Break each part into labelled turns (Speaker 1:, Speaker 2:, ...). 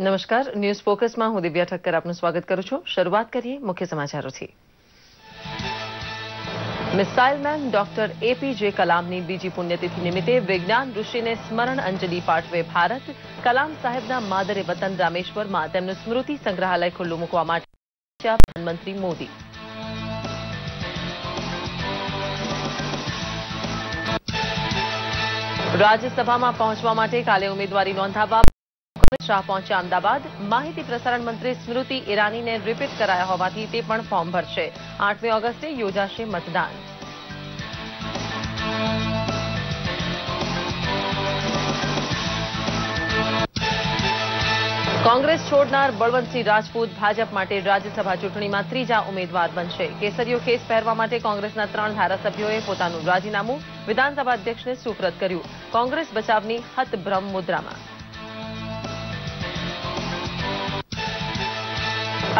Speaker 1: નમસ્કાર, ન્યૂઝ ફોકસમાં હું દિવ્યા ઠક્કર આપનું સ્વાગત કરું છું. શરૂઆત કરીએ મુખ્ય સમાચારોથી. મિસાઇલ મેન ડોક્ટર એપીજે કલામની બીજી પુણ્યતિથિ નિમિત્તે વિજ્ઞાન ઋષિને સ્મરણ અંજલિ પાઠવે ભારત. કલામ સાહેબના માદરે વતન રામેશ્વરમાં તેમનું સ્મૃતિ સંગ્રહાલય ખુલ્લું મૂકવા માટે પ્રધાનમંત્રી મોદી. રાજ્યસભામાં પહોંચવા માટે કાલે ઉમેદવારી નોંધાવવા શાહ પહોંચ્યા અમદાવાદ. માહિતી પ્રસારણ મંત્રી સ્મૃતિ ઈરાનીને રિપીટ કરાયા હોવાથી તે પણ ફોર્મ ભરશે. 8મી ઓગસ્ટે યોજાશે મતદાન. કોંગ્રેસ છોડનાર બળવંતસિંહ રાજપૂત ભાજપ માટે રાજ્યસભા ચૂંટણીમાં ત્રીજા ઉમેદવાર બનશે. કેસરીયો ખેસ પહેરવા માટે કોંગ્રેસના 3 ધારાસભ્યોએ પોતાનું રાજીનામું વિધાનસભા અધ્યક્ષને સુપરત કર્યું. કોંગ્રેસ બચાવની હતભ્રમ મુદ્રામાં.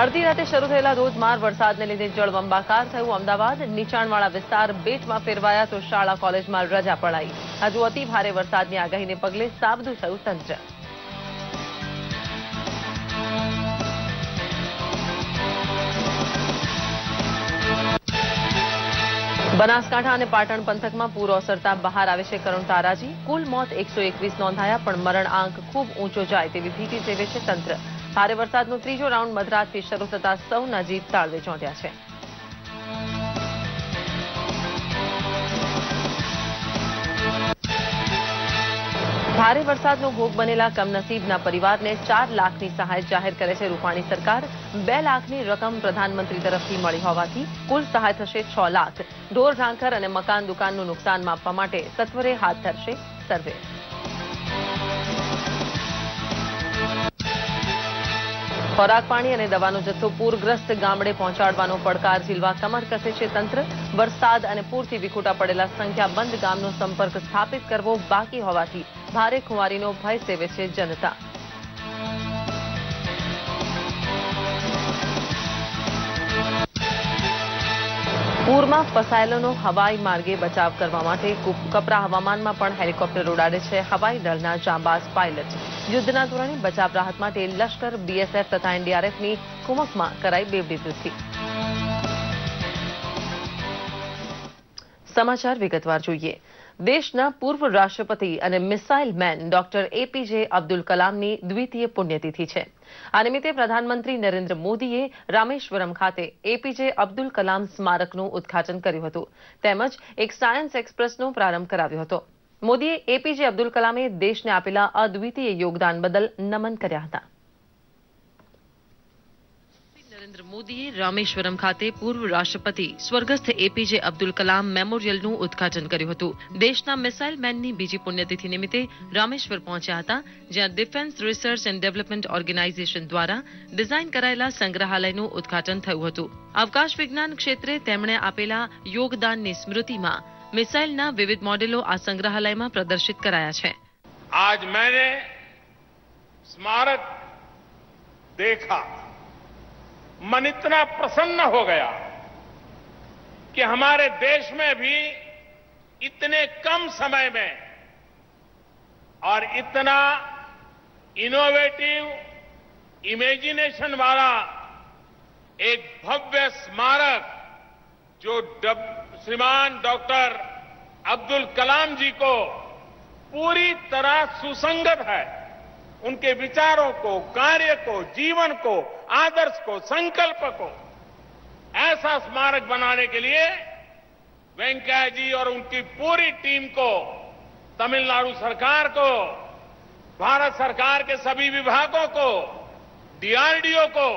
Speaker 1: અડધી રાતે શરૂ થયેલા ધોધમાર વરસાદને લીધે જળબંબાકાર થયું અમદાવાદ. નીચાણવાળા વિસ્તાર બેટમાં ફેરવાયા તો શાળા કોલેજમાં રજા પડાઈ. હજુ અતિ ભારે વરસાદની આગાહીને પગલે સાબદું થયું તંત્ર. બનાસકાંઠા અને પાટણ પંથકમાં પૂર ઓસરતા બહાર આવે છે કરુણ તારાજી. કુલ મોત 121 નોંધાયા, પણ મરણ આંક ખૂબ ઊંચો જાય તેવી ભીતિ સેવે છે તંત્ર. ભારે વરસાદનો ત્રીજો રાઉન્ડ મધરાતથી શરૂ થતા સૌના જીવ તાળવે ચોંટ્યા છે. ભારે વરસાદનો ભોગ બનેલા કમનસીબના પરિવારને 4 લાખની સહાય જાહેર કરે છે રૂપાણી સરકાર. 2 લાખની રકમ પ્રધાનમંત્રી તરફથી મળી હોવાથી કુલ સહાય થશે 6 લાખ. ઢોર ઢાંખર અને મકાન દુકાનનું નુકસાન માપવા માટે સત્વરે હાથ ધરશે સર્વે. ખોરાક પાણી અને દવાનો જથ્થો પૂરગ્રસ્ત ગામડે પહોંચાડવાનો પડકાર ઝીલવા કમર કસે છે તંત્ર. વરસાદ અને પૂરથી વિખૂટા પડેલા સંખ્યાબંધ ગામનો સંપર્ક સ્થાપિત કરવો બાકી હોવાથી ભારે ખુવારીનો ભય સેવે છે જનતા. પૂરમાં ફસાયેલોનો હવાઈ માર્ગે બચાવ કરવા માટે કપરા હવામાનમાં પણ હેલિકોપ્ટર ઉડાડે છે હવાઈ દળના જાંબાઝ પાયલટ. યુદ્ધના ધોરણે બચાવ રાહત માટે લશ્કર, બીએસએફ તથા એનડીઆરએફની કુમકમાં કરાઈ બેવડી વૃદ્ધિ. સમાચાર વિગતવાર જોઈએ. દેશના પૂર્વ રાષ્ટ્રપતિ અને missile man doctor APJ Abdul કલામની દ્વિતીય પુણ્યતિથિ છે. આ નિમિત્તે પ્રધાનમંત્રી નરેન્દ્ર મોદીએ રામેશ્વરમ ખાતે એપીજે અબ્દુલ કલામ સ્મારકનું ઉદ્ઘાટન કર્યું હતું, તેમજ એક સાયન્સ એક્સપ્રેસનો પ્રારંભ કરાવ્યો હતો. મોદીએ એપીજે અબ્દુલ કલામે દેશને આપેલા અદ્વિતીય યોગદાન બદલ નમન કર્યા હતા. નરેન્દ્ર મોદીએ રામેશ્વરમ ખાતે પૂર્વ રાષ્ટ્રપતિ સ્વર્ગસ્થ એપીજે અબ્દુલ કલામ મેમોરિયલનું ઉદ્ઘાટન કર્યું હતું. દેશના મિસાઇલ મેનની બીજી પુણ્યતિથિ નિમિત્તે રામેશ્વર પહોંચ્યા હતા, જ્યાં defence research and development organisation દ્વારા ડિઝાઇન કરાયેલા સંગ્રહાલયનું ઉદ્ઘાટન થયું હતું. અવકાશ વિજ્ઞાન ક્ષેત્રે તેમણે આપેલા યોગદાનની સ્મૃતિમાં મિસાઇલના વિવિધ મોડેલો આ સંગ્રહાલયમાં પ્રદર્શિત કરાયા છે.
Speaker 2: आज मैंने स्मारक देखा, मन इतना प्रसन्न हो गया कि हमारे देश में भी इतने कम समय में और इतना इनोवेटिव इमेजिनेशन वाला एक भव्य स्मारक जो श्रीमान डॉक्टर अब्दुल कलाम जी को पूरी तरह सुसंगत है, उनके विचारों को, कार्य को, जीवन को, आदर्श को, संकल्प को ऐसा स्मारक बनाने के लिए वेंकैया जी और उनकी पूरी टीम को, तमिलनाडु सरकार को, भारत सरकार के सभी विभागों को, डीआरडीओ को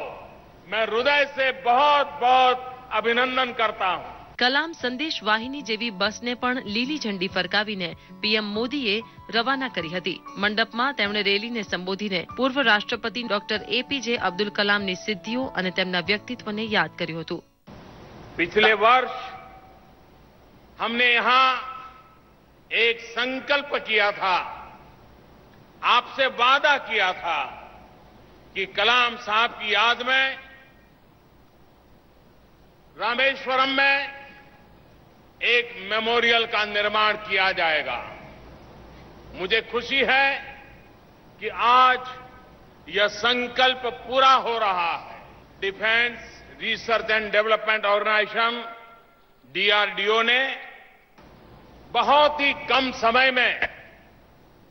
Speaker 2: मैं हृदय से बहुत बहुत अभिनंदन करता हूं.
Speaker 1: કલામ સંદેશ વાહિની જેવી બસને પણ લીલી ઝંડી ફરકાવીને પીએમ મોદીએ રવાના કરી હતી. મંડપમાં તેમણે રેલીને સંબોધીને પૂર્વ રાષ્ટ્રપતિ ડોક્ટર એપીજે અબ્દુલ કલામની સિદ્ધિઓ અને તેમના વ્યક્તિત્વને યાદ કર્યું હતું.
Speaker 2: पिछले वर्ष हमने यहां एक संकल्प किया था, आपसे वादा किया था कि कलाम साहब की याद में रामेश्वरम में एक मेमोरियल का निर्माण किया जाएगा. मुझे खुशी है कि आज यह संकल्प पूरा हो रहा है। Defence research and development organisation DRDO ने बहुत ही कम समय में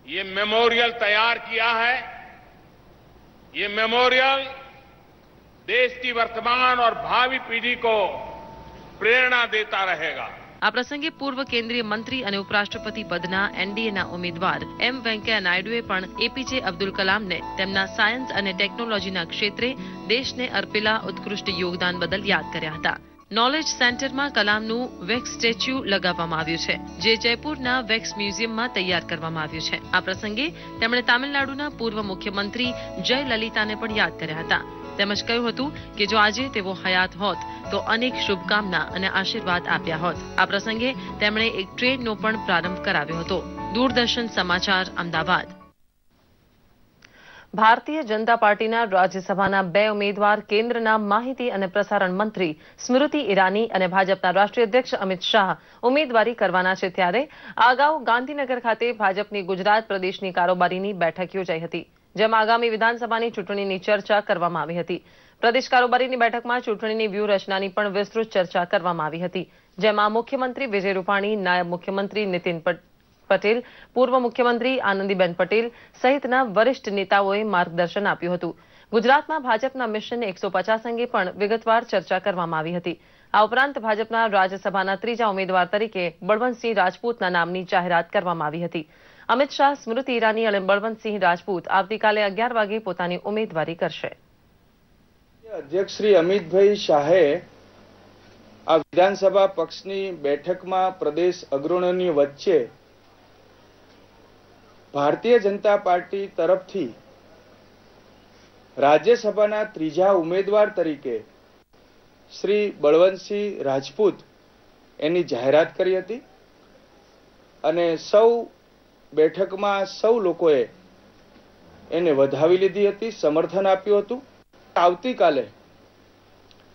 Speaker 2: ये मेमोरियल तैयार किया है। ये मेमोरियल देश की वर्तमान और भावी पीढ़ी को प्रेरणा देता रहेगा।
Speaker 1: આ પ્રસંગે પૂર્વ કેન્દ્રીય મંત્રી અને ઉપરાષ્ટ્રપતિ પદના એનડીએના ઉમેદવાર એમ વેંકૈયા નાયડુએ પણ એપીજે અબ્દુલ કલામને તેમના સાયન્સ અને ટેકનોલોજીના ક્ષેત્રે દેશને અર્પેલા ઉત્કૃષ્ટ યોગદાન બદલ યાદ કર્યા હતા. નોલેજ સેન્ટરમાં કલામનું વેક્સ સ્ટેચ્યુ લગાવવામાં આવ્યું છે, જે જયપુરના વેક્સ મ્યુઝિયમમાં તૈયાર કરવામાં આવ્યું છે. આ પ્રસંગે તેમણે તામિલનાડુના પૂર્વ મુખ્યમંત્રી જયલલિતાને પણ યાદ કર્યા હતા. તેમજ કહ્યું હતું કે જો આજે તેઓ હયાત હોત તો અનેક શુભકામના અને આશીર્વાદ આપ્યા હોત. આ પ્રસંગે તેમણે એક ટ્રેનનો પણ પ્રારંભ કરાવ્યો હતો. દૂરદર્શન સમાચાર અમદાવાદ. ભારતીય જનતા પાર્ટીના રાજ્યસભાના 2 ઉમેદવાર કેન્દ્રના માહિતી અને પ્રસારણ મંત્રી સ્મૃતિ ઈરાની અને ભાજપના રાષ્ટ્રીય અધ્યક્ષ અમિત શાહ ઉમેદવારી કરવાના છે. ત્યારે અગાઉ ગાંધીનગર ખાતે ભાજપની ગુજરાત પ્રદેશની કારોબારીની બેઠક યોજાઈ હતી, જેમાં આગામી વિધાનસભાની ચૂંટણીની ચર્ચા કરવામાં આવી હતી. પ્રદેશ કારોબારીની બેઠકમાં ચૂંટણીની વ્યૂહરચનાની પણ વિસ્તૃત ચર્ચા કરવામાં આવી હતી, જેમાં મુખ્યમંત્રી વિજય રૂપાણી, નાયબ મુખ્યમંત્રી નીતિન પટેલ, પૂર્વ મુખ્યમંત્રી આનંદીબેન પટેલ સહિતના વરિષ્ઠ નેતાઓએ માર્ગદર્શન આપ્યું હતું. ગુજરાતમાં ભાજપના મિશન 150 અંગે પણ વિગતવાર ચર્ચા કરવામાં આવી હતી. આ ઉપરાંત ભાજપના રાજ્યસભાના 3જા ઉમેદવાર તરીકે બળવંતસિંહ રાજપૂતના નામની જાહેરાત કરવામાં આવી હતી. અમિત શાહ, સ્મૃતિ ઈરાની અને બળવંતસિંહ રાજપૂત આવતીકાલે 11 વાગે પોતાની ઉમેદવારી કરશે.
Speaker 3: અધ્યક્ષ શ્રી અમિતભાઈ શાહે આ વિધાનસભા પક્ષની બેઠકમાં પ્રદેશ અગ્રણીઓની વચ્ચે ભારતીય જનતા પાર્ટી તરફથી રાજ્યસભાના 3જા ઉમેદવાર તરીકે શ્રી બળવંતસિંહ રાજપૂત એની જાહેરાત કરી હતી અને બેઠકમાં સૌ લોકોએ એને વધાવી લીધી હતી, સમર્થન આપ્યું હતું. આવતીકાલે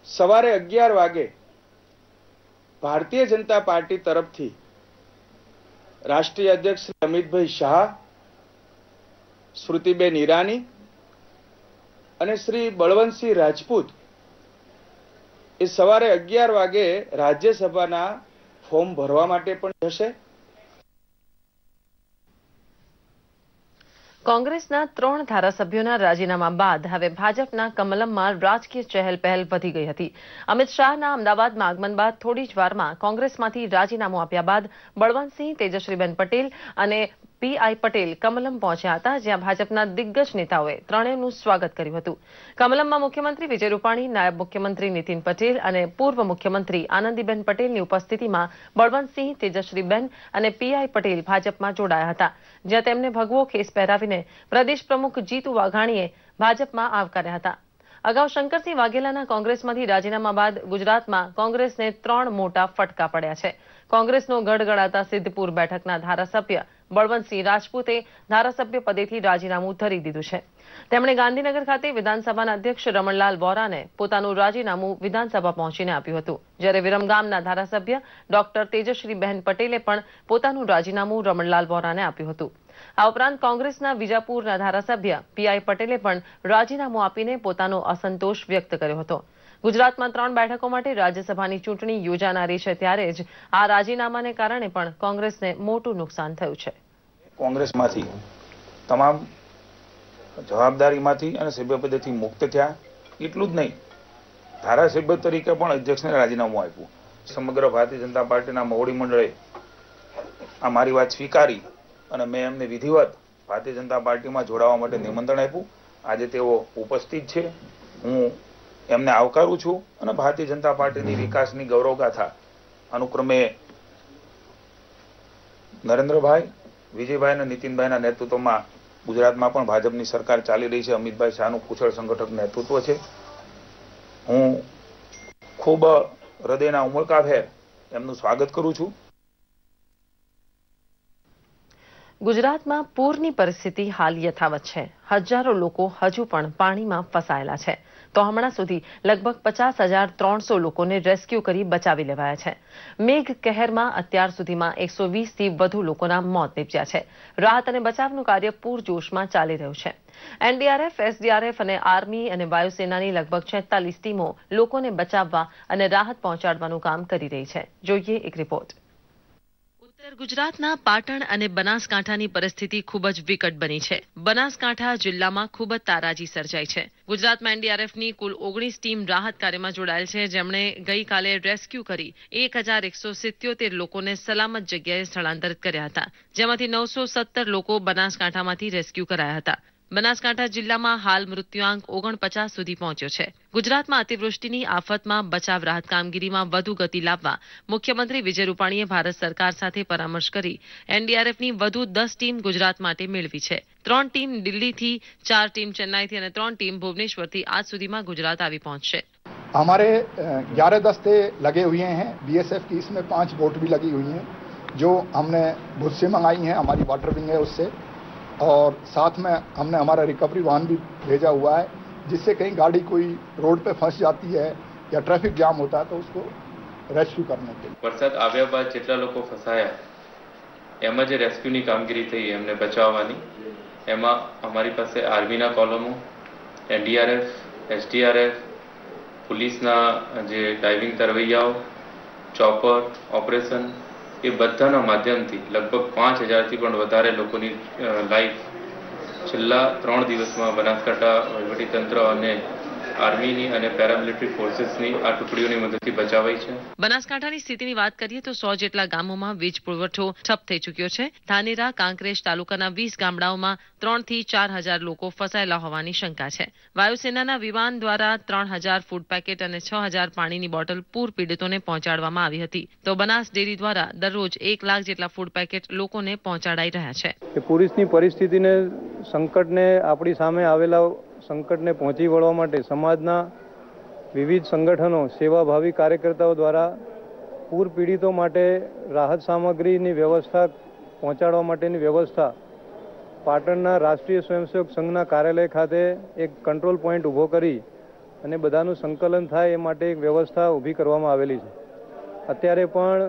Speaker 3: સવારે 11 વાગે ભારતીય જનતા પાર્ટી તરફથી રાષ્ટ્રીય અધ્યક્ષ શ્રી અમિતભાઈ શાહ, સ્મૃતિબેન ઈરાની અને શ્રી બળવંતસિંહ રાજપૂત એ સવારે 11 વાગે રાજ્યસભાના ફોર્મ ભરવા માટે પણ જશે.
Speaker 1: કોંગ્રેસના 3 ધારાસભ્યોના રાજીનામા બાદ હવે ભાજપના કમલમમાં રાજકીય ચહેલપહેલ વધી ગઈ હતી. અમિત શાહના અમદાવાદમાં આગમન બાદ થોડી જ વારમાં કોંગ્રેસમાંથી રાજીનામું આપ્યા બાદ બળવંતસિંહ, તેજસ્વીબેન પટેલ અને પીઆઈ પટેલ કમલમ પહોંચ્યા હતા, જ્યાં ભાજપના દિગ્ગજ નેતાઓએ ત્રણેયનું સ્વાગત કર્યું હતું. કમલમમાં મુખ્યમંત્રી વિજય રૂપાણી, નાયબ મુખ્યમંત્રી નીતિન પટેલ અને પૂર્વ મુખ્યમંત્રી આનંદીબેન પટેલની ઉપસ્થિતિમાં બળવંતસિંહ, તેજસ્વીબેન અને પીઆઈ પટેલ ભાજપમાં જોડાયા હતા, જ્યાં તેમને ભગવો ખેસ પહેરાવીને પ્રદેશ પ્રમુખ જીતુ વાઘાણીએ ભાજપમાં આવકાર્યા હતા. અગાઉ શંકરસિંહ વાઘેલાના કોંગ્રેસમાંથી રાજીનામા બાદ ગુજરાતમાં કોંગ્રેસને 3 મોટા ફટકા પડ્યા છે. કોંગ્રેસનો ગઢ ગણાતા સિદ્ધપુર બેઠકના ધારાસભ્ય બળવંતસિંહ રાજપૂતે ધારાસભ્ય પદેથી રાજીનામું ધરી દીધું છે. તેમણે ગાંધીનગર ખાતે વિધાનસભાના અધ્યક્ષ રમણલાલ વોરાને પોતાનું રાજીનામું વિધાનસભા પહોંચીને આપ્યું હતું, જ્યારે વિરમગામના ધારાસભ્ય ડોક્ટર તેજશ્રીબહેન પટેલે પણ પોતાનું રાજીનામું રમણલાલ વોરાને આપ્યું હતું. આ ઉપરાંત કોંગ્રેસના વિજાપુરના ધારાસભ્ય પીઆઈ પટેલે પણ રાજીનામું આપીને પોતાનો અસંતોષ વ્યક્ત કર્યો હતો. ગુજરાતમાં 3 બેઠકો માટે રાજ્યસભાની ચૂંટણી યોજાનારી છે, ત્યારે જ આ રાજીનામાને કારણે પણ કોંગ્રેસને મોટું નુકસાન થયું છે.
Speaker 4: કોંગ્રેસમાંથી તમામ જવાબદારીમાંથી અને સભ્યપદેથી મુક્ત થયા. એટલું જ નહીં, ધારાસભ્ય તરીકે પણ અધ્યક્ષને રાજીનામું આપ્યું. સમગ્ર ભારતીય જનતા પાર્ટીના મોવડી મંડળે આ મારી વાત સ્વીકારી અને મેં એમને વિધિવત ભારતીય જનતા પાર્ટીમાં જોડાવા માટે નિમંત્રણ આપ્યું. આજે તેઓ ઉપસ્થિત છે. હું એમને આવકારું છું અને ભારતીય જનતા પાર્ટીની વિકાસની ગૌરવગાથા અનુક્રમે નરેન્દ્રભાઈ, વિજયભાઈ અને નીતિનભાઈના નેતૃત્વમાં ગુજરાતમાં પણ ભાજપની સરકાર ચાલી રહી છે. અમિતભાઈ શાહનું કુશળ સંગઠક નેતૃત્વ છે. હું ખૂબ હૃદયના ઉમળકાભેર એમનું સ્વાગત કરું છું.
Speaker 1: ગુજરાતમાં પૂરની પરિસ્થિતિ હાલ યથાવત છે. હજારો લોકો હજુ પણ પાણીમાં ફસાયેલા છે. તો હમણાં સુધી લગભગ 50,300 લોકોને રેસ્ક્યુ કરી બચાવી લેવાયા છે. મેઘ કહેરમાં અત્યાર સુધીમાં 120થી વધુ લોકોના મોત નીપજ્યા છે. રાહત અને બચાવનું કાર્ય પૂરજોશમાં ચાલી રહ્યું છે. એનડીઆરએફ, એસડીઆરએફ અને આર્મી અને વાયુસેનાની લગભગ 46 ટીમો લોકોને બચાવવા અને રાહત પહોંચાડવાનું કામ કરી રહી છે. જોઈએ એક રિપોર્ટ. ઉત્તર ગુજરાતના પાટણ અને બનાસકાંઠાની પરિસ્થિતિ ખૂબ જ વિકટ બની છે. બનાસકાંઠા જિલ્લામાં ખૂબ જ તારાજી સર્જાઈ છે. ગુજરાતમાં એનડીઆરએફની કુલ 19 ટીમ રાહત કાર્યમાં જોડાયેલ છે, જેમણે ગઈકાલે રેસ્ક્યુ કરી 1177 લોકોને સલામત જગ્યાએ સ્થળાંતરિત કર્યા હતા, જેમાંથી 917 લોકો બનાસકાંઠામાંથી રેસ્ક્યુ કરાયા હતા. બનાસકાંઠા જિલ્લામાં હાલ મૃત્યુઆંક 49 સુધી પહોંચ્યો છે. ગુજરાતમાં અતિવૃષ્ટિની આફતમાં બચાવ રાહત કામગીરીમાં વધુ ગતિ લાવવા મુખ્યમંત્રી વિજય રૂપાણીએ ભારત સરકાર સાથે પરામર્શ કરી એનડીઆરએફની વધુ 10 ટીમ ગુજરાત માટે મેળવી છે. 3 ટીમ દિલ્હીથી, 4 ટીમ ચેન્નાઈથી અને 3 ટીમ ભુવનેશ્વરથી આજ સુધીમાં ગુજરાત આવી પહોંચશે.
Speaker 5: हमारे 11 दस्ते लगे हुए हैं. बीएसएफ की इसमें 5 बोट भी लगी हुई हैं जो हमने भुज से मंगाई हैं, हमारी वाटर विंग है उससे, और साथ में हमने हमारा रिकवरी वाहन भी भेजा हुआ है, जिससे कहीं गाड़ी कोई रोड पे फंस जाती है या ट्रैफिक जाम होता है तो उसको रेस्क्यू करने के लिए.
Speaker 6: વરસાદ આવ્યા બાદ જેટલા લોકો ફસાયા એમાં જે રેસ્ક્યુની કામગીરી થઈ એમને બચાવવાની, એમાં અમારી પાસે આર્મીના કોલમો, એનડીઆરએફ, એસડીઆરએફ, પોલીસના જે ડાઇવિંગ તરવૈયાઓ, ચોપર, ઓપરેશન, એ બધાના માધ્યમથી લગભગ 5,000થી પણ વધારે લોકોની લાઈફ છેલ્લા 3 દિવસમાં બનાસકાંઠા વહીવટીતંત્ર અને આર્મીની અને પેરામિલિટરી ફોર્સીસની આ ટુકડીઓની મદદથી બચાવાઈ છે.
Speaker 1: બનાસકાંઠાની સ્થિતિની વાત કરીએ તો 100 જેટલા ગામોમાં વીજ પુરવઠો ઠપ થઈ ચૂક્યો છે. ધાનેરા, કાંકરેજ તાલુકાના 20 ગામડાઓમાં 3થી 4,000 લોકો ફસાયેલા હોવાની શંકા છે. વાયુસેનાના વિમાન દ્વારા 3,000 ફૂડ પેકેટ અને 6,000 પાણીની બોટલ પૂર પીડિતોને પહોંચાડવામાં આવી હતી. તો બનાસ ડેરી દ્વારા દરરોજ 1 લાખ જેટલા ફૂડ પેકેટ લોકોને પહોંચાડાઈ રહ્યા છે.
Speaker 7: પૂરની પરિસ્થિતિને, સંકટને, આપણી સામે આવેલા સંકટને પહોંચી વળવા માટે સમાજના વિવિધ સંગઠનો, સેવાભાવી કાર્યકર્તાઓ દ્વારા પૂર પીડિતો માટે રાહત સામગ્રીની વ્યવસ્થા પહોંચાડવા માટેની વ્યવસ્થા પાટણના રાષ્ટ્રીય સ્વયંસેવક સંઘના કાર્યાલય ખાતે એક કંટ્રોલ પોઈન્ટ ઊભો કરી અને બધાનું સંકલન થાય એ માટે એક વ્યવસ્થા ઊભી કરવામાં આવેલી છે. અત્યારે પણ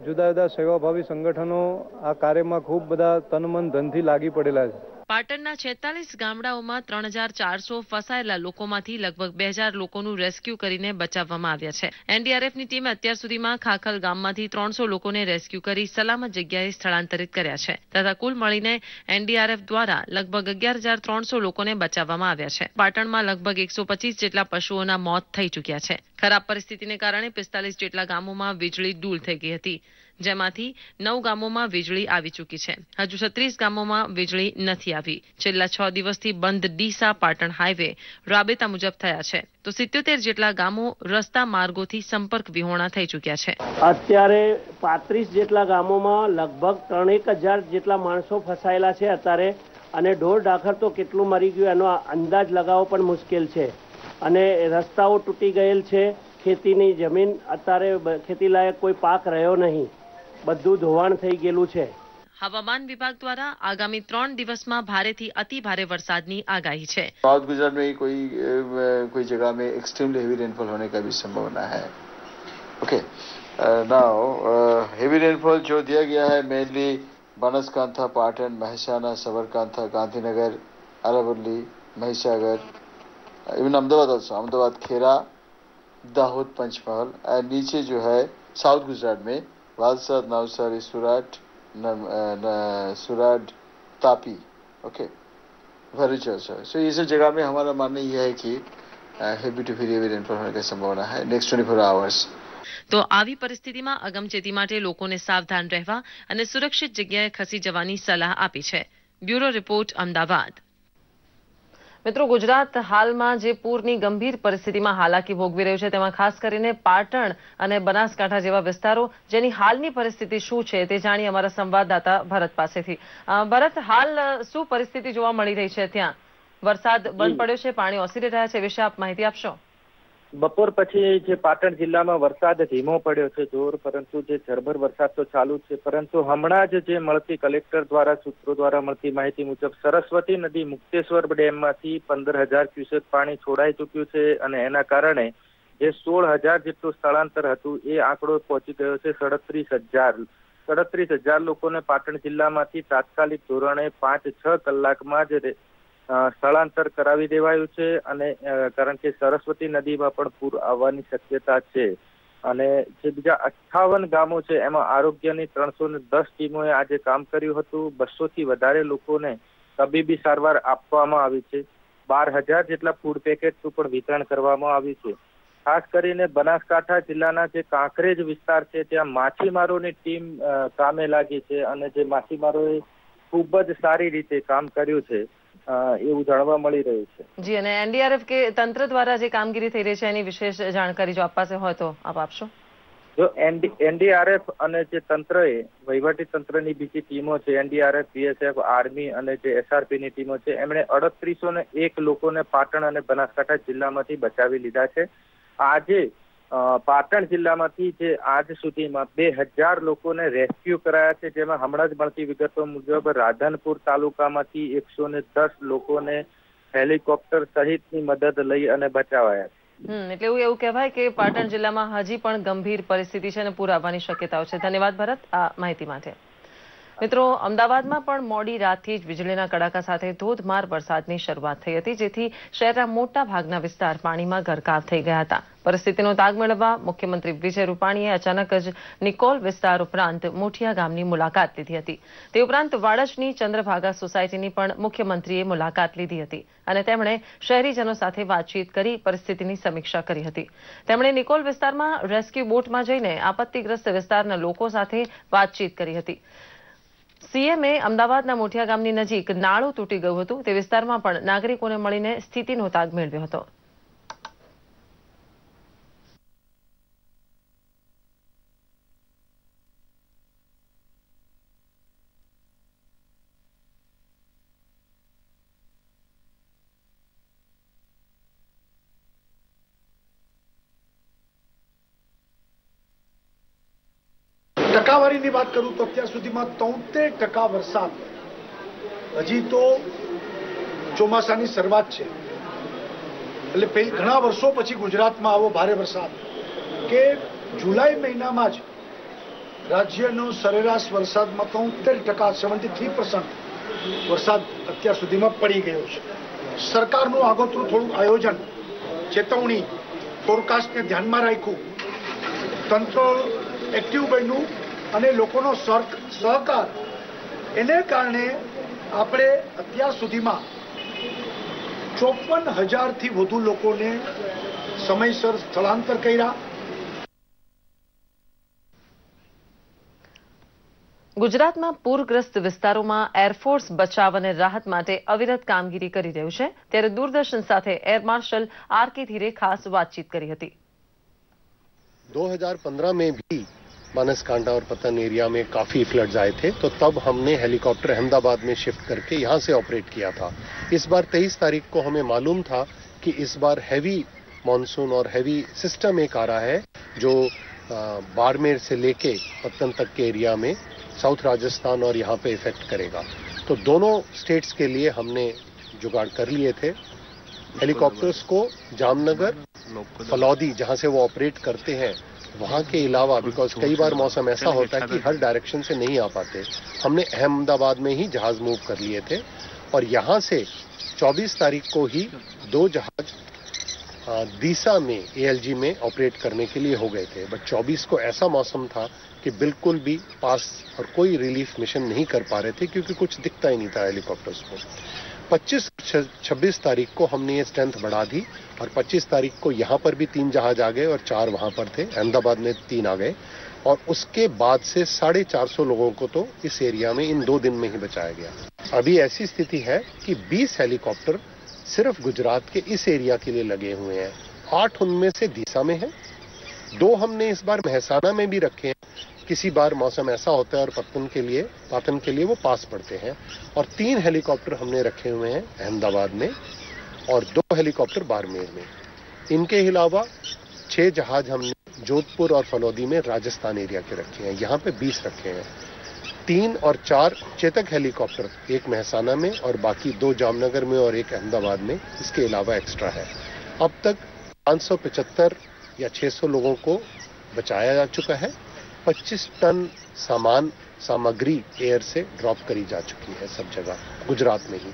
Speaker 7: જુદા જુદા સેવાભાવી સંગઠનો આ કાર્યમાં ખૂબ બધા તન-મન ધનથી લાગી પડેલા છે.
Speaker 1: પાટણના 46 ગામડાઓમાં 3,400 ફસાયેલા લોકોમાંથી લગભગ 2,000 લોકોનું રેસ્ક્યુ કરીને બચાવવામાં આવ્યા છે. એનડીઆરએફની ટીમે અત્યાર સુધીમાં ખાખલ ગામમાંથી 300 લોકોને રેસ્ક્યુ કરી સલામત જગ્યાએ સ્થળાંતરિત કર્યા છે, તથા કુલ મળીને એનડીઆરએફ દ્વારા લગભગ 11,300 લોકોને બચાવવામાં આવ્યા છે. પાટણમાં લગભગ 125 જેટલા પશુઓના મોત થઈ ચૂક્યા છે. ખરાબ પરિસ્થિતિને કારણે 45 જેટલા ગામોમાં વીજળી ડૂલ થઈ ગઈ હતી, જેમાંથી 9 ગામોમાં વીજળી આવી ચૂકી છે. હજુ 36 ગામોમાં વીજળી નથી આવી. છેલ્લા 6 દિવસથી બંધ ડીસા પાટણ હાઈવે રાબેતા મુજબ થયા છે. તો 77 જેટલા ગામો રસ્તા માર્ગોથી સંપર્ક વિહોણા થઈ ચૂક્યા છે.
Speaker 8: અત્યારે 35 જેટલા ગામોમાં લગભગ 3,000 જેટલા માણસો ફસાયેલા છે અત્યારે, અને ઢોર ઢાખર તો કેટલું મરી ગયું એનો અંદાજ લગાવવો પણ મુશ્કેલ છે. અને રસ્તાઓ તૂટી ગયેલ છે. ખેતીની જમીન અત્યારે ખેતી લાયક કોઈ પાક રહ્યો નહીં, બધું ધોવાણ થઈ ગયેલું છે.
Speaker 1: હવામાન વિભાગ દ્વારા આગામી 3 દિવસમાં ભારેથી અતિ ભારે વરસાદની આગાહી છે.
Speaker 9: साउथ गुजरात में कोई जगह में एक्सट्रीमली हेवी रेनफॉल होने का भी संभावना है. ओके, नाउ हेवी रेनफॉल जो दिया गया है mainly Banaskantha, Patan, Mehsana, Sabarkantha, Gandhinagar, Aravalli, Mahisagar, even Ahmedabad also, Ahmedabad, Kheda, Dahod, Panchmahal, and नीचे जो है साउथ गुजरात में Valsad, Navsari, Surat, Tapi, okay, Bharuch also. So ये सब जगह में हमारा मानना यह है कि heavy to very heavy rainfall होने की संभावना है नेक्स्ट 24 आवर्स.
Speaker 1: તો આવી પરિસ્થિતિમાં અગમચેતી માટે લોકોને સાવધાન રહેવા અને સુરક્ષિત જગ્યાએ ખસી જવાની સલાહ આપી છે. Bureau report, Ahmedabad. મિત્રો, ગુજરાત હાલમાં જે પૂરની ગંભીર પરિસ્થિતિમાં હાલાકી ભોગવી રહ્યું છે, તેમાં ખાસ કરીને પાટણ અને બનાસકાંઠા જેવા વિસ્તારો, જેની હાલની પરિસ્થિતિ શું છે તે જાણી અમારા સંવાદદાતા ભરત પાસેથી. ભરત, હાલ શું પરિસ્થિતિ જોવા મળી રહી છે ત્યાં? વરસાદ બંધ પડ્યો છે, પાણી ઓસરી રહ્યા છે, વિશે આપ માહિતી આપશો.
Speaker 10: બપોર પછી જે પાટણ જિલ્લામાં વરસાદ ધીમો પડ્યો છે જોર, પરંતુ જે ઝરમર વરસાદ તો ચાલુ છે. પરંતુ હમણાં જ જે મળતી કલેક્ટર દ્વારા સૂત્રો દ્વારા મળતી માહિતી મુજબ સરસ્વતી નદી મુક્તેશ્વર ડેમમાંથી 15,000 ક્યુસેક પાણી છોડાઈ ચૂક્યું છે અને એના કારણે જે 16,000 જેટલું સ્થળાંતર હતું એ આંકડો પહોંચી ગયો છે 37,000. 37,000 લોકોને પાટણ જિલ્લામાંથી તાત્કાલિક ધોરણે 5-6 કલાકમાં જ સ્થળાંતર કરાવી દેવાયું છે અને કારણ કે સરસ્વતી નદીમાં પણ પૂર આવવાની શક્યતા છે. અને જે બીજા 58 ગામો છે એમાં આરોગ્યની 310 ટીમોએ આજે કામ કર્યું હતું. 200થી વધારે લોકોને તબીબી સારવાર આપવામાં આવી છે. 12,000 જેટલા ફૂડ પેકેટનું પણ વિતરણ કરવામાં આવ્યું છે. ખાસ કરીને બનાસકાંઠા જિલ્લાના જે કાંકરેજ વિસ્તાર છે ત્યાં માછીમારોની ટીમ કામે લાગી છે અને જે માછીમારોએ ખૂબ જ સારી રીતે કામ કર્યું છે એવું જાણવા મળી રહ્યું છે.
Speaker 1: જી, અને એનડીઆરએફ કે તંત્ર દ્વારા જે કામગીરી થઈ રહી છે એની વિશેષ જાણકારી જો આપ પાસે હોય તો આપ આપશો.
Speaker 10: જો એનડીઆરએફ અને જે તંત્રએ વહીવટી તંત્રની બીજી ટીમો છે એનડીઆરએફ, બીએસએફ, આર્મી અને જે એસઆરપીની ટીમો છે એમણે 3801 લોકોને પાટણ અને બનાસકાંઠા જિલ્લામાંથી બચાવી લીધા છે. આજે પાટણ જિલ્લામાંથી જે આજ સુધીમાં 2,000 લોકોને રેસ્ક્યુ કરાયા છે, જેમાં હમણાં જ મળતી વિગતો મુજબ રાધનપુર તાલુકામાંથી 110 લોકોને હેલિકોપ્ટર સહિતની મદદ લઈ અને બચાવાયા છે.
Speaker 1: એટલે એવું કહેવાય કે પાટણ જિલ્લામાં હજી પણ ગંભીર પરિસ્થિતિ છે અને પૂર આવવાની શક્યતાઓ છે. ધન્યવાદ ભરત આ માહિતી માટે. મિત્રો, અમદાવાદમાં પણ મોડી રાતથી જ વીજળીના કડાકા સાથે ધોધમાર વરસાદની શરૂઆત થઈ હતી, જેથી શહેરના મોટા ભાગના વિસ્તાર પાણીમાં ગરકાવ થઈ ગયા હતા. પરિસ્થિતિનો તાગ મેળવવા મુખ્યમંત્રી વિજય રૂપાણીએ અચાનક જ નિકોલ વિસ્તાર ઉપરાંત મોઠિયા ગામની મુલાકાત લીધી હતી. તે ઉપરાંત વાડજની ચંદ્રભાગા સોસાયટીની પણ મુખ્યમંત્રીએ મુલાકાત લીધી હતી અને તેમણે શહેરીજનો સાથે વાતચીત કરી પરિસ્થિતિની સમીક્ષા કરી હતી. તેમણે નિકોલ વિસ્તારમાં રેસ્ક્યુ બોટમાં જઈને આપત્તિગ્રસ્ત વિસ્તારના લોકો સાથે વાતચીત કરી હતી. સીએમએ અમદાવાદના મોઠિયા ગામની નજીક નાળું તૂટી ગયું હતું તે વિસ્તારમાં પણ નાગરિકોને મળીને સ્થિતિનો તાગ મેળવ્યો હતો.
Speaker 11: ટકાવારીની વાત કરું તો અત્યાર સુધીમાં 73% વરસાદ હજી તો ચોમાસાની શરૂઆત છે. એટલે ઘણા વર્ષો પછી ગુજરાતમાં આવો ભારે વરસાદ કે જુલાઈ મહિનામાં જ રાજ્યનો સરેરાશ વરસાદમાં 73% 73% વરસાદ અત્યાર સુધીમાં પડી ગયો છે. સરકારનું આગોતરું થોડું આયોજન, ચેતવણી, ફોરકાસ્ટને ધ્યાનમાં રાખ્યું, તંત્ર એક્ટિવ બન્યું અને લોકોનો સહકાર, એને કારણે આપણે અત્યાર સુધીમાં 54,000થી વધુ લોકોને સમયસર સ્થળાંતર કર્યા.
Speaker 1: ગુજરાતમાં પૂરગ્રસ્ત વિસ્તારોમાં એરફોર્સ બચાવ અને રાહત માટે અવિરત કામગીરી કરી રહ્યું છે, ત્યારે દૂરદર્શન સાથે એર માર્શલ આર.કે. ધીરે ખાસ વાતચીત કરી હતી.
Speaker 12: 2015 में भी बनासकांठा और पतन एरिया में काफी फ्लड्स आए थे, तो तब हमने हेलीकॉप्टर अहमदाबाद में शिफ्ट करके यहां से ऑपरेट किया था. इस बार 23 तारीख को हमें मालूम था कि इस बार हैवी मानसून और हैवी सिस्टम एक आ रहा है जो बाड़मेर से लेके पतन तक के एरिया में साउथ राजस्थान और यहाँ पे इफेक्ट करेगा. तो दोनों स्टेट्स के लिए हमने जुगाड़ कर लिए थे. हेलीकॉप्टर्स को जामनगर, फलौदी जहां से वो ऑपरेट करते हैं वहां के अलावा, बिकॉज कई बार मौसम ऐसा होता है कि हर डायरेक्शन से नहीं आ पाते, हमने अहमदाबाद में ही जहाज मूव कर लिए थे और यहां से 24 तारीख को ही 2 जहाज दीसा में एएलजी में ऑपरेट करने के लिए हो गए थे. बट 24 को ऐसा मौसम था कि बिल्कुल भी पास और कोई रिलीफ मिशन नहीं कर पा रहे थे क्योंकि कुछ दिखता ही नहीं था हेलीकॉप्टर्स को. 25-26 तारीख को हमने ये स्ट्रेंथ बढ़ा दी और 25 तारीख को यहाँ पर भी 3 जहाज आ गए और 4 वहां पर थे. अहमदाबाद में 3 आ गए और उसके बाद से 450 लोगों को तो इस एरिया में इन 2 दिन में ही बचाया गया. अभी ऐसी स्थिति है कि 20 हेलीकॉप्टर सिर्फ गुजरात के इस एरिया के लिए लगे हुए हैं. 8 उनमें से दीसा में है, 2 हमने इस बार मेहसाना में भी रखे हैं. किसी बार मौसम ऐसा होता है और पाटन के लिए वो पास पड़ते हैं. और 3 हेलीकॉप्टर हमने रखे हुए हैं अहमदाबाद में और 2 हेलीकॉप्टर बाड़मेर में. इनके अलावा 6 जहाज हमने जोधपुर और फलौदी में राजस्थान एरिया के रखे हैं, यहाँ पे 20 रखे हैं। 3 और 4 चेतक हेलीकॉप्टर, एक मेहसाना में और बाकी 2 जामनगर में और एक अहमदाबाद में, इसके अलावा एक्स्ट्रा है। अब तक 575 या 600 लोगों को बचाया जा चुका है। 25 टन सामग्री एयर से ड्रॉप करी जा चुकी है सब जगह, गुजरात में ही।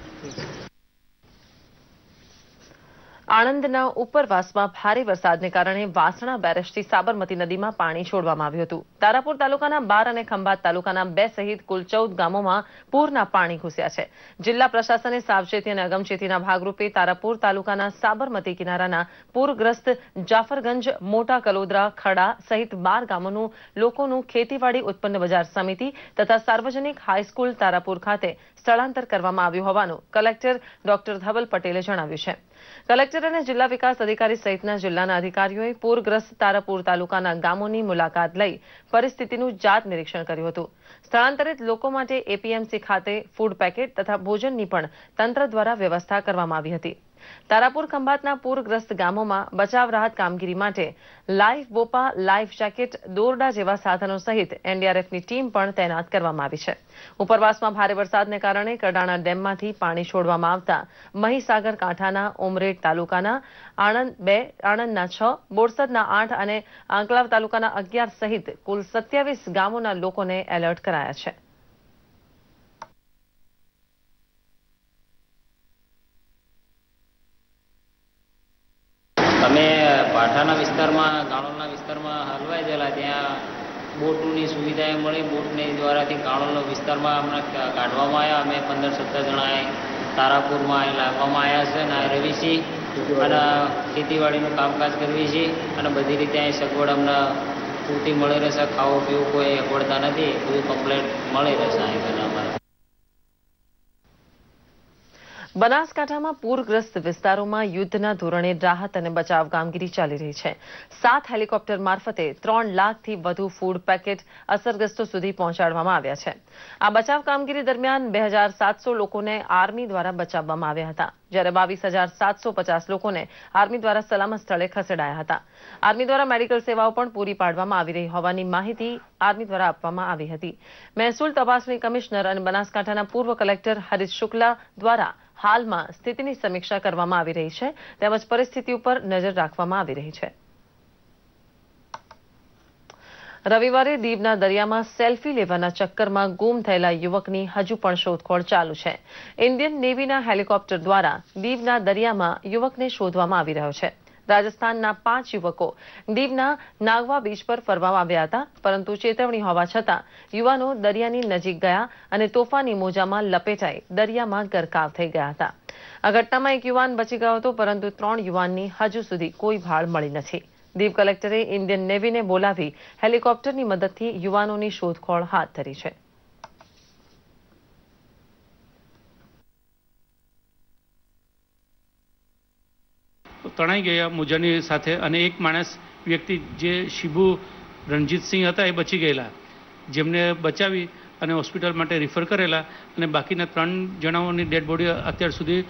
Speaker 1: આણંદના ઉપરવાસમાં ભારે વરસાદને કારણે વાસણા બેરેજથી સાબરમતી નદીમાં પાણી છોડવામાં આવ્યું હતું। તારાપુર તાલુકાના 12 અને ખંભાત તાલુકાના 2 સહિત કુલ 14 ગામોમાં પૂરના પાણી ઘૂસ્યા છે। જિલ્લા પ્રશાસને સાવચેતી અને અગમચેતીના ભાગરૂપે તારાપુર તાલુકાના સાબરમતી કિનારાના પૂરગ્રસ્ત જાફરગંજ, મોટા કલોદરા, ખડા સહિત 12 ગામોનું લોકોનું ખેતીવાડી ઉત્પન્ન બજાર સમિતિ તથા સાર્વજનિક હાઈસ્કૂલ તારાપુર ખાતે સ્થળાંતર કરવામાં આવ્યું હોવાનું કલેક્ટર ડોક્ટર ધવલ પટેલે જણાવ્યું છે। કલેક્ટર અને જિલ્લા વિકાસ અધિકારી સહિતના જિલ્લાના અધિકારીઓએ પૂરગ્રસ્ત તારાપુર તાલુકાના ગામોની મુલાકાત લઈ પરિસ્થિતિનું જાત નિરીક્ષણ કર્યું હતું। સ્થળાંતરિત લોકો માટે એપીએમસી ખાતે ફૂડ પેકેટ તથા ભોજનની પણ તંત્ર દ્વારા વ્યવસ્થા કરવામાં આવી હતી। તારાપુર ખંભાતના પૂરગ્રસ્ત ગામોમાં બચાવ રાહત કામગીરી માટે લાઈફ બોપા, લાઈફ જેકેટ, દોરડા જેવા સાધનો સહિત એનડીઆરએફની ટીમ પણ તૈનાત કરવામાં આવી છે। ઉપરવાસમાં ભારે વરસાદને કારણે કડાણા ડેમમાંથી પાણી છોડવામાં આવતા મહીસાગર કાંઠાના ઉમરેઠ તાલુકાના આણંદ 2, આણંદના 6, બોરસદના 8 અને આંકલાવ તાલુકાના 11 સહિત કુલ 27 ગામોના લોકોને એલર્ટ કરાયા છે।
Speaker 13: અમે પાઠાના વિસ્તારમાં, ગાણોલના વિસ્તારમાં હલવાઈ ગયેલા, ત્યાં બોટની સુવિધા મળી। બોટની દ્વારાથી ગાણોલના વિસ્તારમાં અમને કાઢવામાં આવ્યા। અમે 15-17 જણાએ તારાપુરમાં લાવવામાં આવ્યા છે અને રહીએ છીએ અને ખેતીવાડીનું કામકાજ કરીએ છીએ અને બધી રીતે અહીં સગવડ અમને પૂરતી મળી રહેશે। ખાવું પીવું કોઈ અગવડતા નથી, બધું કમ્પ્લેટ મળી રહેશે અહીં અમારે।
Speaker 1: બનાસકાંઠામાં પૂરગ્રસ્ત વિસ્તારોમાં યુદ્ધના ધોરણે રાહત અને બચાવ કામગીરી ચાલી રહી છે। 7 હેલિકોપ્ટર મારફતે 3 લાખથી વધુ ફૂડ પેકેટ અસરગ્રસ્તો સુધી પહોંચાડવામાં આવ્યા છે। આ બચાવ કામગીરી દરમિયાન 2700 લોકોને આર્મી દ્વારા બચાવવામાં આવ્યા હતા, જ્યારે 22750 લોકોને આર્મી દ્વારા સલામત સ્થળે ખસેડાયા હતા। આર્મી દ્વારા મેડિકલ સેવાઓ પણ પૂરી પાડવામાં આવી રહી હોવાની માહિતી આર્મી દ્વારા આપવામાં આવી હતી। મહેસૂલ તપાસણી કમિશનર અને બનાસકાંઠાના પૂર્વ કલેક્ટર હરીશ શુક્લા દ્વારા હાલમાં સ્થિતિની સમીક્ષા કરવામાં આવી રહી છે, તેમજ પરિસ્થિતિ ઉપર નજર રાખવામાં આવી રહી છે। રવિવારે દીવના દરિયામાં સેલ્ફી લેવાના ચક્કરમાં ગુમ થયેલા યુવકની હજુ પણ શોધખોળ ચાલુ છે। ઇન્ડિયન નેવીના હેલિકોપ્ટર દ્વારા દીવના દરિયામાં યુવકને શોધવામાં આવી રહ્યો છે। રાજસ્થાનના 5 યુવકો દીવના નાગવા બીચ પર ફરવા આવ્યા હતા, પરંતુ ચેતવણી હોવા છતાં યુવાનો દરિયાની નજીક ગયા અને તોફાની મોજામાં લપેટાઈ દરિયામાં ગરકાવ થઈ ગયા હતા। આ ઘટનામાં એક યુવાન બચી ગયો હતો, પરંતુ 3 યુવાનની હજુ સુધી કોઈ ભાળ મળી નથી। દીવ કલેક્ટરે ઇન્ડિયન નેવીને બોલાવી હેલિકોપ્ટરની મદદથી યુવાનોની શોધખોળ હાથ ધરી છે।
Speaker 14: તણાઈ ગયા મોજાની સાથે અને એક માણસ વ્યક્તિ જે શિબુ રણજીતસિંહ હતા એ બચી ગયેલા, જેમને બચાવી અને હોસ્પિટલ માટે રિફર કરેલા અને બાકીના 3 જણાઓની ડેડ બોડી અત્યાર સુધી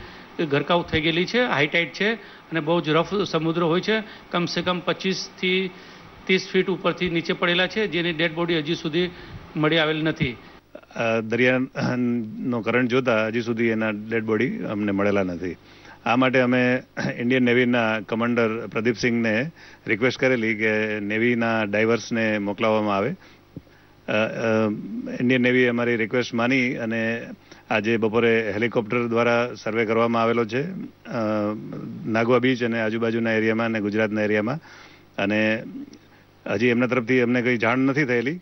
Speaker 14: ગરકાવ થઈ ગયેલી છે। હાઈ ટાઈડ છે અને બહુ જ રફ સમુદ્ર હોય છે। કમસે કમ 25 થી 30 ફીટ ઉપરથી નીચે પડેલા છે, જેની ડેડ બોડી હજી સુધી મળી આવેલ નથી।
Speaker 15: દરિયાનો કરંટ જોતા હજી સુધી એના ડેડ બોડી અમને મળેલા નથી। આ માટે અમે ઇન્ડિયન નેવીના કમાન્ડર પ્રદીપસિંહને રિક્વેસ્ટ કરેલી કે નેવીના ડાઇવર્સને મોકલાવવામાં આવે। ઇન્ડિયન નેવી અમારી રિક્વેસ્ટ માની અને આજે બપોરે હેલિકોપ્ટર દ્વારા સર્વે કરવામાં આવેલો છે નાગવા બીચ અને આજુબાજુના એરિયામાં અને ગુજરાતના એરિયામાં, અને હજી એમના તરફથી અમને કંઈ જાણ નથી થયેલી।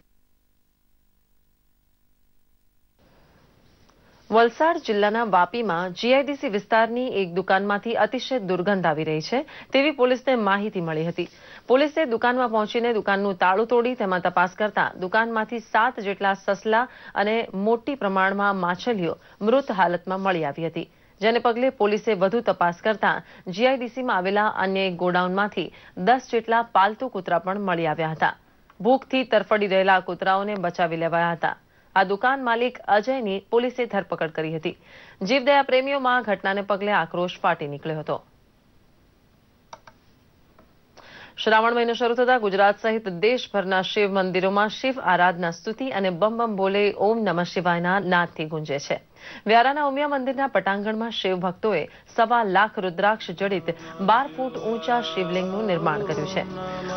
Speaker 1: વલસાડ જિલ્લાના વાપીમાં જીઆઈડીસી વિસ્તારની એક દુકાનમાંથી અતિશય દુર્ગંધ આવી રહી છે તેવી પોલીસને માહિતી મળી હતી। પોલીસે દુકાનમાં પહોંચીને દુકાનનું તાળું તોડી તેમાં તપાસ કરતા દુકાનમાંથી 7 જેટલા સસલા અને મોટી પ્રમાણમાં માછલીઓ મૃત હાલતમાં મળી આવી હતી, જેને પગલે પોલીસે વધુ તપાસ કરતા જીઆઈડીસીમાં આવેલા અન્ય એક ગોડાઉનમાંથી 10 જેટલા પાલતુ કૂતરા પણ મળી આવ્યા હતા। ભૂખથી તરફડી રહેલા કૂતરાઓને બચાવી લેવાયા હતા। આ દુકાન માલિક અજયની પોલીસે ધરપકડ કરી હતી। જીવદયા પ્રેમીઓમાં ઘટનાને પગલે આક્રોશ ફાટી નીકળ્યો હતો। શ્રાવણ મહિનો શરૂ થતા ગુજરાત સહિત દેશભરના શિવ મંદિરોમાં શિવ આરાધના સ્તુતિ અને બમ બમ બોલે ઓમ નમઃ શિવાયના નાદથી ગુંજે છે. વ્યારાના ઉમિયા મંદિરના પટાંગણમાં શિવ ભક્તોએ 1.25 લાખ રુદ્રાક્ષ જડિત 12 ફૂટ ઊંચા શિવલિંગનું નિર્માણ કર્યું છે.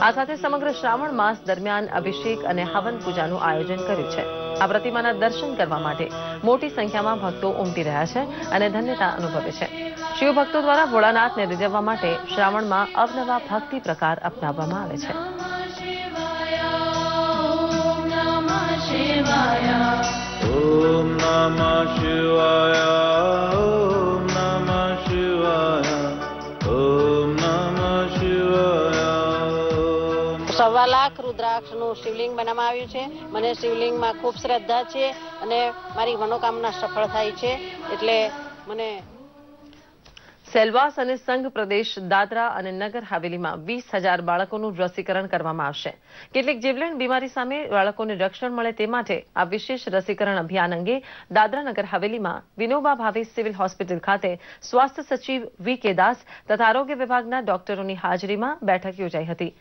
Speaker 1: આ સાથે સમગ્ર શ્રાવણ માસ દરમિયાન અભિષેક અને હવન પૂજાનું આયોજન કર્યું છે. આ પ્રતિમાના દર્શન કરવા માટે મોટી સંખ્યામાં ભક્તો ઉમટી રહ્યા છે અને ધન્યતા અનુભવે છે. શિવ ભક્તો દ્વારા ભોળાનાથને રીઝવવા માટે શ્રાવણમાં અવનવા ભક્તિ પ્રકાર અપનાવવામાં આવે છે.
Speaker 16: ઓમ નમઃ શિવાય, ઓમ નમઃ શિવાય, ઓમ નમઃ શિવાય.
Speaker 17: 1.25 લાખ રુદ્રાક્ષનું શિવલિંગ બનાવવામાં આવ્યું છે. મને શિવલિંગમાં ખૂબ શ્રદ્ધા છે અને મારી મનોકામના સફળ થાય છે. એટલે મને
Speaker 1: સેલવાસ અને સંઘ પ્રદેશ દાદરા અને નગર હવેલીમાં 20,000 બાળકોનું રસીકરણ કરવામાં આવશે. કેટલીક જીવલેણ બીમારી સામે બાળકોને રક્ષણ મળે તે માટે આ વિશેષ રસીકરણ અભિયાન અંગે દાદરા નગર હવેલીમાં વિનોબા ભાવે સિવિલ હોસ્પિટલ ખાતે સ્વાસ્થ્ય સચિવ VK દાસ તથા આરોગ્ય વિભાગના ડોક્ટરોની હાજરીમાં બેઠક યોજાઈ હતી.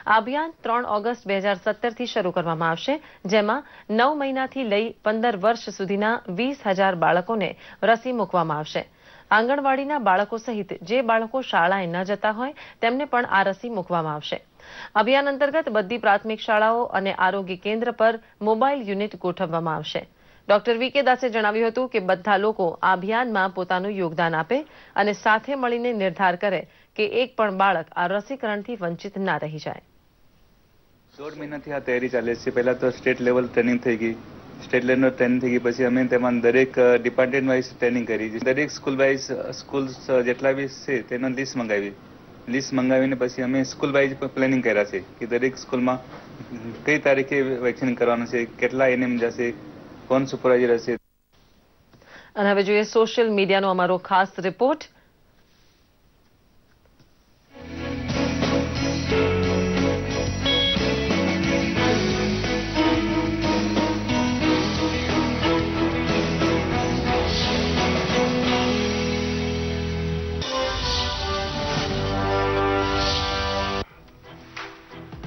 Speaker 1: આ અભિયાન 3 ઓગસ્ટ 2017થી શરૂ કરવામાં આવશે, જેમાં 9 મહિનાથી લઈ 15 વર્ષ સુધીના 20,000 બાળકોને રસી મૂકવામાં આવશે. આંગણવાડીના બાળકો સહિત જે બાળકો શાળાએ ન જતા હોય તેમને પણ આ રસી મૂકવામાં આવશે. અભિયાન અંતર્ગત બધી પ્રાથમિક શાળાઓ અને આરોગ્ય કેન્દ્ર પર મોબાઈલ યુનિટ ગોઠવવામાં આવશે. ડોક્ટર VK દાસે જણાવ્યું હતું કે બધા લોકો આ અભિયાનમાં પોતાનું યોગદાન આપે અને સાથે મળીને નિર્ધાર કરે કે એક પણ બાળક આ રસીકરણથી વંચિત ના રહી જાય.
Speaker 18: 1.5 મહિનાથી આ તૈયારી ચાલે છે. પહેલા તો સ્ટેટ લેવલ ટ્રેનિંગ થઈ ગઈ, સ્ટેટ લેવલ ટ્રેનિંગ થઈ ગઈ, પછી અમે તેમાં દરેક ડિપાર્ટમેન્ટ વાઇઝ ટ્રેનિંગ કરી. દરેક સ્કૂલ વાઇઝ સ્કૂલ્સ જેટલા બી છે તેનો લિસ્ટ મંગાવીને પછી અમે સ્કૂલ વાઇઝ પ્લાનિંગ કર્યા છે કે દરેક સ્કૂલમાં કઈ તારીખે વેક્સિન કરવાનું છે, કેટલા એનએમ જશે, કોણ સુપરવાઇઝર હશે.
Speaker 1: અને હવે જોઈએ સોશિયલ મીડિયાનો અમારો ખાસ રિપોર્ટ.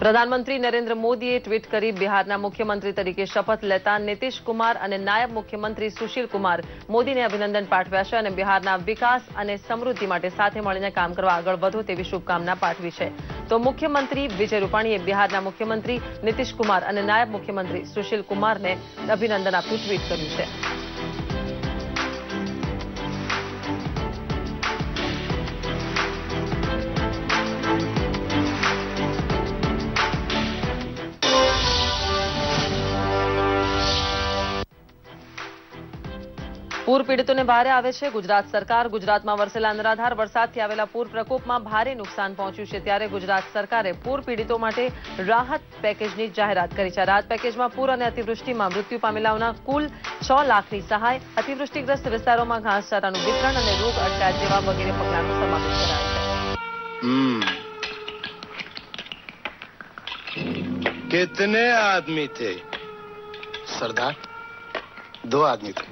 Speaker 1: પ્રધાનમંત્રી નરેન્દ્ર મોદીએ ટ્વીટ કરી બિહારના મુખ્યમંત્રી તરીકે શપથ લેતા નીતિશ કુમાર અને નાયબ મુખ્યમંત્રી સુશીલ કુમાર મોદીને અભિનંદન પાઠવ્યા છે અને બિહારના વિકાસ અને સમૃદ્ધિ માટે સાથે મળીને કામ કરવા આગળ વધો તેવી શુભકામના પાઠવી છે. તો મુખ્યમંત્રી વિજય રૂપાણીએ બિહારના મુખ્યમંત્રી નીતિશ કુમાર અને નાયબ મુખ્યમંત્રી સુશીલ કુમારને અભિનંદન આપતું ટ્વીટ કર્યું છે. પૂર પીડિતોને ભારે આવે છે ગુજરાત સરકાર. ગુજરાતમાં વરસેલા અનરાધાર વરસાદથી આવેલા પૂર પ્રકોપમાં ભારે નુકસાન પહોંચ્યું છે, ત્યારે ગુજરાત સરકારે પૂર પીડિતો માટે રાહત પેકેજની જાહેરાત કરી છે. રાહત પેકેજમાં પૂર અને અતિવૃષ્ટિમાં મૃત્યુ પામેલાઓના કુલ 6 લાખની સહાય, અતિવૃષ્ટિગ્રસ્ત વિસ્તારોમાં ઘાસચારાનું વિતરણ અને રોગ અટકાયત જેવા વગેરે પગલાંનો સમાવેશ કરાયો
Speaker 19: છે. कितने आदमी थे सरदार? 2 आदमी थे.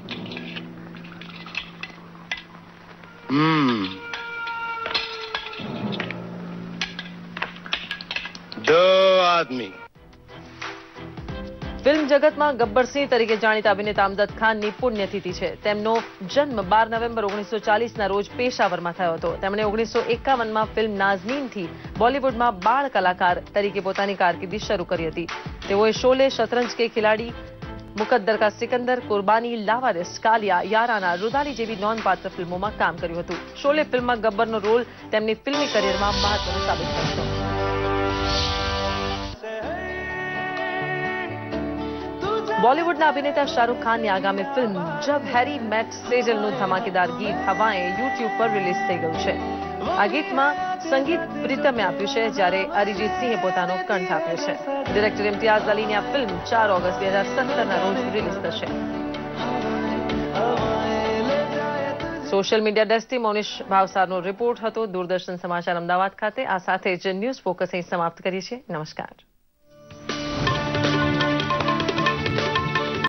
Speaker 19: 2 आदमी.
Speaker 1: ફિલ્મ જગતમાં ગબ્બરસિંહ તરીકે જાણીતા અભિનેતા અમજદ ખાનની પુણ્યતિથિ છે. તેમનો જન્મ 12 નવેમ્બર 1940ના રોજ પેશાવરમાં થયો હતો. તેમણે 1951માં ફિલ્મ નાઝનીનથી બોલિવૂડમાં બાળ કલાકાર તરીકે પોતાની કારકિર્દી શરૂ કરી હતી. તેઓએ શોલે, શતરંજ કે ખિલાડી, મુકદ્દર કા સિકંદર, કુરબાની, લાવારિસ, કાલિયા, યારાના, રુદાલી જેવી નોંધપાત્ર ફિલ્મોમાં કામ કર્યું હતું. શોલે ફિલ્મમાં ગબ્બરનો રોલ તેમની ફિલ્મી કરિયરમાં મહત્વનો સાબિત થયો હતો. બોલિવૂડના અભિનેતા શાહરૂખ ખાનની આગામી ફિલ્મ જબ હેરી મેટ સેજલનું ધમાકેદાર ગીત હવાएं યુટ્યુબ પર રિલીઝ થઈ ગયું છે. આ ગીતમાં સંગીત પ્રીતમે આપ્યું છે, જ્યારે અરિજીત સિંહે પોતાનો કંઠ આપ્યો છે. ડિરેક્ટર ઇમ્તિયાઝ અલીની આ ફિલ્મ 4 ઓગસ્ટ 2017ના રોજ રિલીઝ થશે. સોશિયલ મીડિયા ડેસ્કથી મોનિશ ભાવસારનો રિપોર્ટ હતો. દૂરદર્શન સમાચાર અમદાવાદ ખાતે. આ સાથે જ ન્યૂઝ ફોકસ અહીં સમાપ્ત કરીએ છીએ. નમસ્કાર.